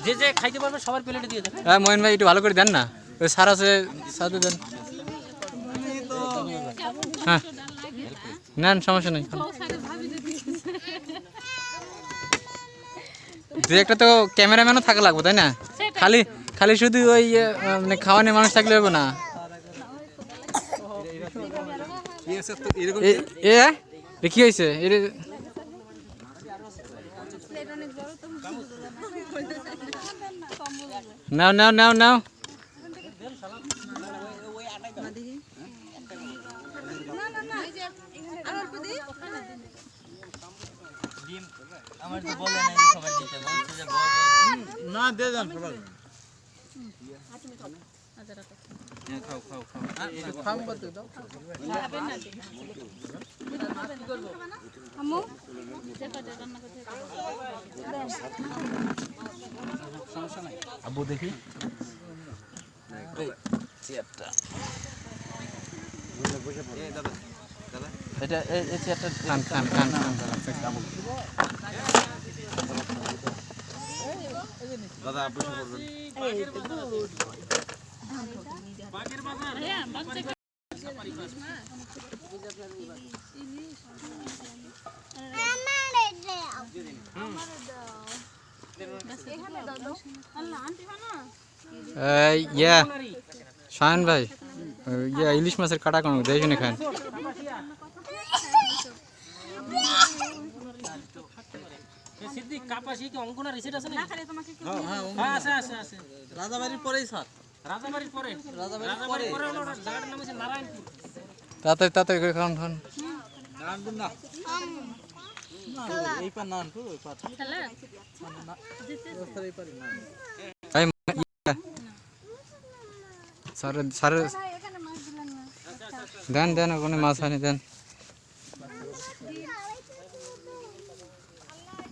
যে যে খাইতে পারবে সবার প্লেটে দিয়ে দেন। হ্যাঁ মহিন ভাই একটু ভালো করে দেন না, ওই সার আছে সাথে দেন। হ্যাঁ নেন সমস্যা নেই। দু একটা তো ক্যামেরাম্যানও থাকা লাগবে তাই না? খালি খালি শুধু ওই মানে খাওয়ানোর মানুষ থাকলে হবে না। কি হয়েছে? নাও নাও নাও নাও। না দিয়ে যান সবাই। খাও খাও খাও খাও বলতে দাও। আম্মু সমস্যা নাই। আব্বু দেখি এই চেয়ারটা বসে পড়ো। এই দাদা দাদা এটা এই চেয়ারটা খান খান খান খান দাদা বসে পড়বেন। বাগের বাজার হ্যাঁ বাচ্চা শাহিন ভাই ইলিশ মাছের কাটা কোন দেখে না খান। সিদ্দিক কাপাসি কি অঙ্কনা রিসিট আছে না? হ্যাঁ আছে আছে আছে। রাজাবাড়ির পরেই স্যার। রাজাবাড়ির পরে রাজাবাড়ির পরে হলো জায়গাটার নাম হচ্ছে নারায়ণপুর। তাড়াতাড়ি তাড়াতাড়ি করে খান খান। নারায়ণপুর না এই পার নারায়ণপুর ওই পার খেলা না এই পার না ভাই স্যার স্যার দেন দেন ওখানে মাছ আনি দেন।